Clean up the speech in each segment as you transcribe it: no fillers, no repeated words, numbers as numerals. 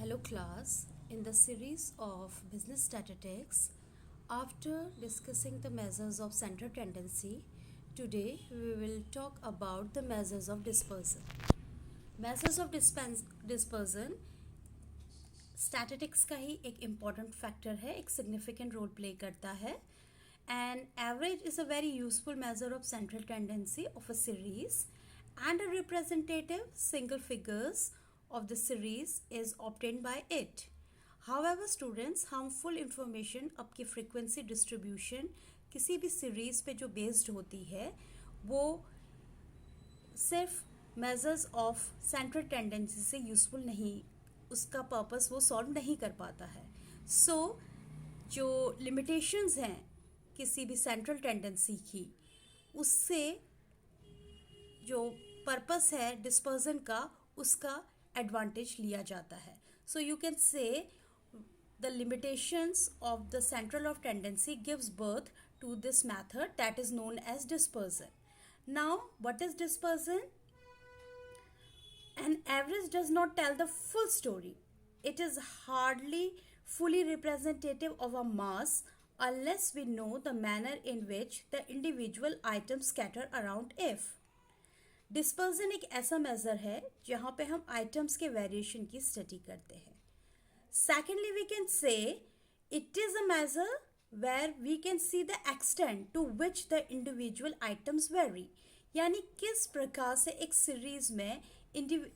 Hello class, in the series of business statistics, after discussing the measures of central tendency, today we will talk about the measures of dispersion. Measures of dispersion statistics का ही एक important factor है, एक significant role play करता है. And average is a very useful measure of central tendency of a series and a representative single figures of the series is obtained by it. However, students, harmful information आपकी frequency distribution किसी भी series पे जो based होती है वो सिर्फ measures of central tendency से useful नहीं, उसका purpose वो solve नहीं कर पाता है. So, जो limitations हैं किसी भी central tendency की, उससे जो पर्पस है डिस्पर्जन का उसका एडवांटेज लिया जाता है. So you can say the limitations of the central of tendency gives birth to this method that is known as dispersion. Now what is dispersion? An average does not tell the full story. It is hardly fully representative of a mass unless we know the manner in which the individual items scatter around it. Dispersion एक ऐसा major है जहाँ पे हम items के variation की study करते हैं. Secondly we can say it is a measure where we can see the extent to which the individual items vary, यानी किस प्रकार से एक सीरीज में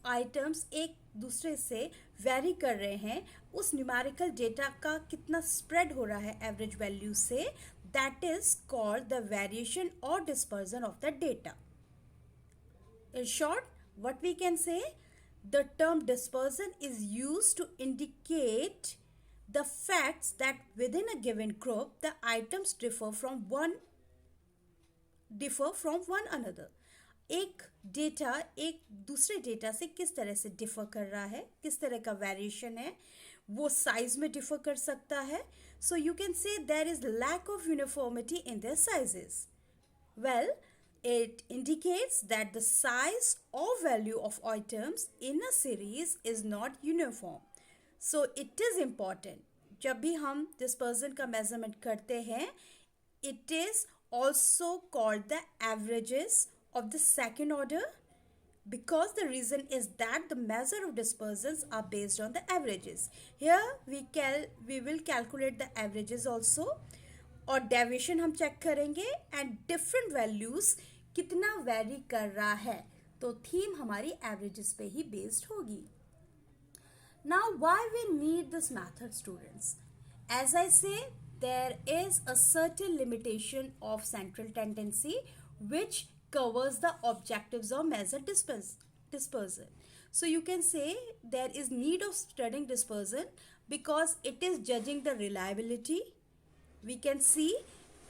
आइटम्स एक दूसरे से वेरी कर रहे हैं, उस न्यूमेरिकल डेटा का कितना स्प्रेड हो रहा है एवरेज वैल्यू से, that is called the variation और dispersion of the data. In short, what we can say, the term dispersion is used to indicate the facts that within a given group the items differ from one another. एक data एक दूसरे data से किस तरह से differ कर रहा है, किस तरह का वेरिएशन है, वो साइज में डिफर कर सकता है. So you can say there is lack of uniformity in their sizes. Well, it indicates that the size or value of items in a series is not uniform. So it is important. जब भी हम dispersion का measurement करते हैं, it is also called the averages of the second order, because the reason is that the measure of dispersions are based on the averages. Here we will calculate the averages also, और deviation हम check करेंगे and different values कितना vary कर रहा है, तो theme हमारी averages पे ही बेस्ड होगी. Now why we need this method students? As I say, there is a certain limitation of central tendency which covers the objectives of measure dispersion. So you can say there is need of studying dispersion because it is judging the reliability. We can see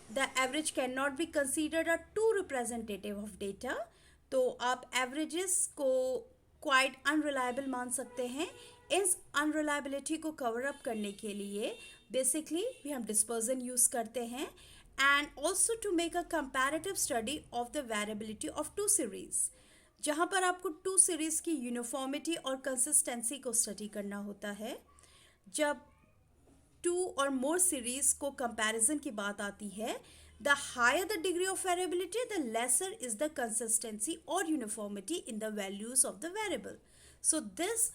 the average cannot be considered a too representative of data. तो आप averages को quite unreliable मान सकते हैं. इस unreliability को cover up करने के लिए basically भी हम dispersion use करते हैं, and also to make a comparative study of the variability of two series, जहाँ पर आपको two series की uniformity और consistency को study करना होता है. जब टू और मोर सीरीज को कंपैरिजन की बात आती है, the higher the degree of variability the lesser is the consistency और uniformity in the values of the variable. So this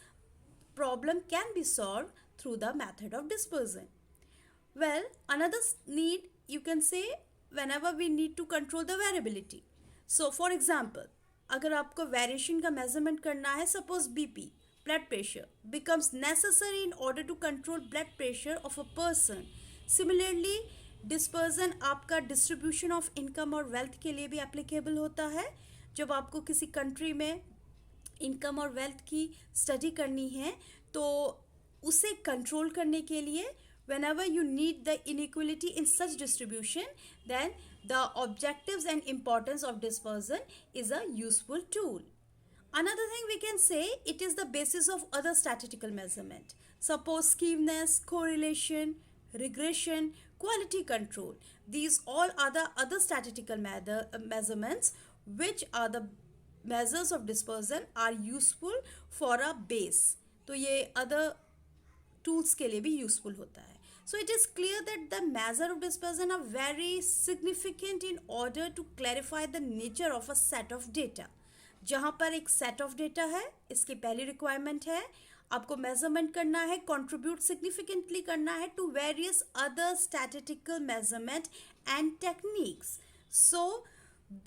problem can be solve through the method of dispersion. Well, another need you can say whenever we need to control the variability. So for example, अगर आपको variation का measurement करना है, suppose BP, blood pressure, becomes necessary in order to control blood pressure of a person. Similarly, dispersion आपका distribution of income और wealth के लिए भी applicable होता है. जब आपको किसी country में income और wealth की study करनी है, तो उसे control करने के लिए whenever you need the inequality in such distribution, then the objectives and importance of dispersion is a useful tool. Another thing we can say, it is the basis of other statistical measurement. Suppose skewness, correlation, regression, quality control. These all are the other statistical measurements which are the measures of dispersion are useful for a base. तो ये other tools के लिए भी useful होता है. So it is clear that the measure of dispersion are very significant in order to clarify the nature of a set of data. जहाँ पर एक सेट ऑफ डेटा है, इसकी पहली रिक्वायरमेंट है आपको मेजरमेंट करना है, कंट्रीब्यूट सिग्निफिकेंटली करना है to various other statistical measurement and techniques. So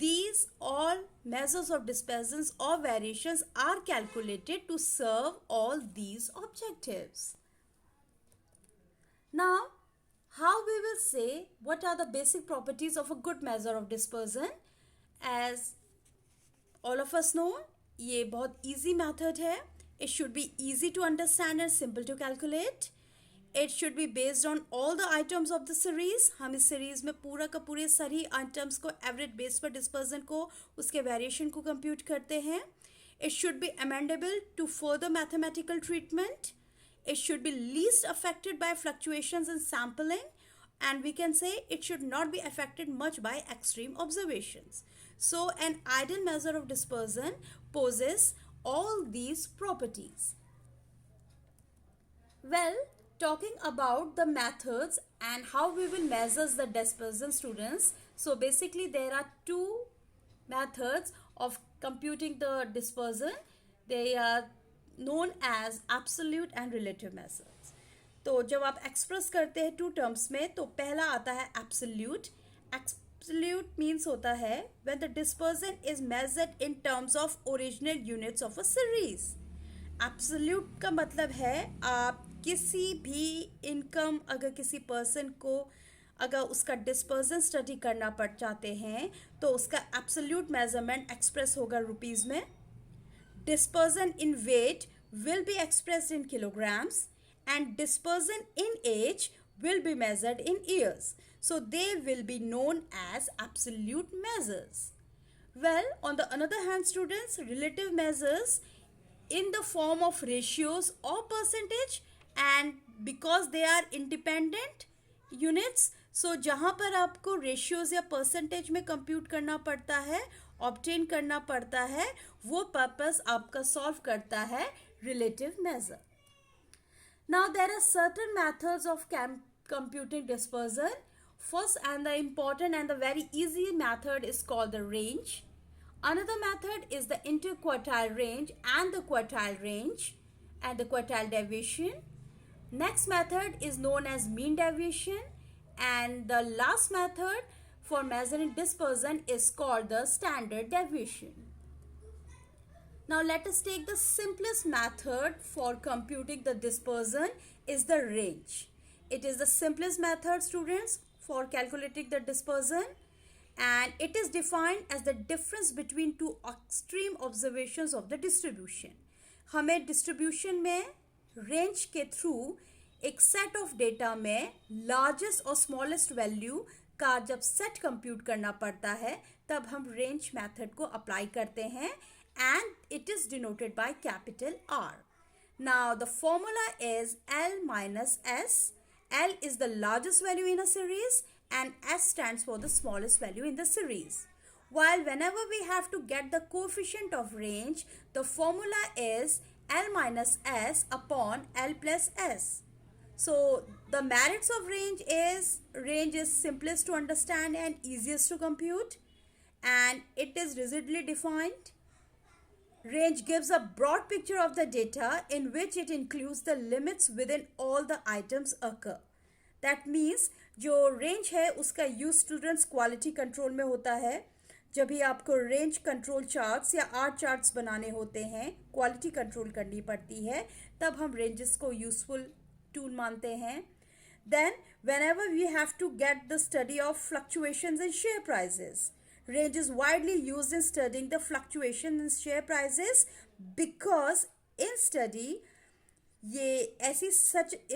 these all measures of dispersals or variations are calculated to serve all these objectives. Now, how we will say what are the basic properties of a good measure of dispersion? As all of us know, ये बहुत easy method है. It should be easy to understand and simple to calculate. It should be based on all the items of the series. हम इस series में पूरा का पूरे सभी items को average base पर dispersion को उसके variation को compute करते हैं. It should be amendable to further mathematical treatment. It should be least affected by fluctuations in sampling, and we can say it should not be affected much by extreme observations. So an ideal measure of dispersion possesses all these properties. Well, talking about the methods and how we will measure the dispersion, students. So basically there are two methods of computing the dispersion. They are known as absolute and relative measures. तो जब आप express करते हैं to terms में, तो पहला आता है एब्सोल्यूट. एब्सोल्यूट मीन्स होता है when the dispersion is measured in terms of original units of a series. Absolute का मतलब है आप किसी भी इनकम, अगर किसी पर्सन को अगर उसका डिस्पर्जन स्टडी करना पड़ चाहते हैं तो उसका एब्सोल्यूट मेजरमेंट एक्सप्रेस होगा रुपीज़ में. Dispersion in weight will be expressed in kilograms and dispersion in age will be measured in years. So they will be known as absolute measures. Well, on the another hand students, relative measures in the form of ratios or percentage, and because they are independent units, so जहाँ पर आपको ratios या percentage में compute करना पड़ता है, obtain करना पड़ता है, वो purpose आपका solve करता है relative measure. Now there are certain methods of computing dispersion. First and the important and the very easy method is called the range. Another method is the interquartile range and the quartile range and the quartile deviation. Next method is known as mean deviation, and the last method for measuring dispersion is called the standard deviation. Now let us take the simplest method for computing the dispersion is the range. It is the simplest method, students, for calculating the dispersion. And it is defined as the difference between two extreme observations of the distribution. हमें distribution में range के through एक set of data में largest और smallest value का जब set compute करना पड़ता है, तब हम range method को apply करते हैं, and it is denoted by capital R. Now the formula is L minus S. L is the largest value in a series and S stands for the smallest value in the series. While whenever we have to get the coefficient of range, the formula is L minus S upon L plus S. So the merits of range is simplest to understand and easiest to compute, and it is rigidly defined. Range gives a broad picture of the data in which it includes the limits within all the items occur. That means जो range है उसका use students quality control में होता है. जब भी आपको range control charts या आर चार्ट्स बनाने होते हैं, क्वालिटी कंट्रोल करनी पड़ती है, तब हम रेंजेस को यूजफुल टूल मानते हैं. Then whenever we have to get the study of fluctuations in share prices, range is widely used in studying the fluctuation in share prices because in study ये ऐसी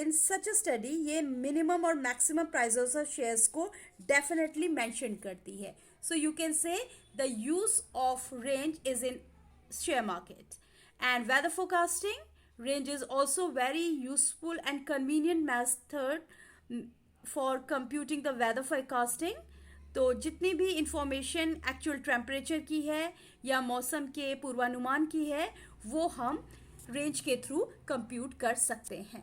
इन सच स्टडी ये minimum और maximum prices of shares को definitely mention करती है. So you can say the use of range is in share market. And weather forecasting, range is also very useful and convenient method for computing the weather forecasting. तो जितनी भी information actual temperature की है या मौसम के पूर्वानुमान की है, वो हम रेंज के थ्रू कंप्यूट कर सकते हैं.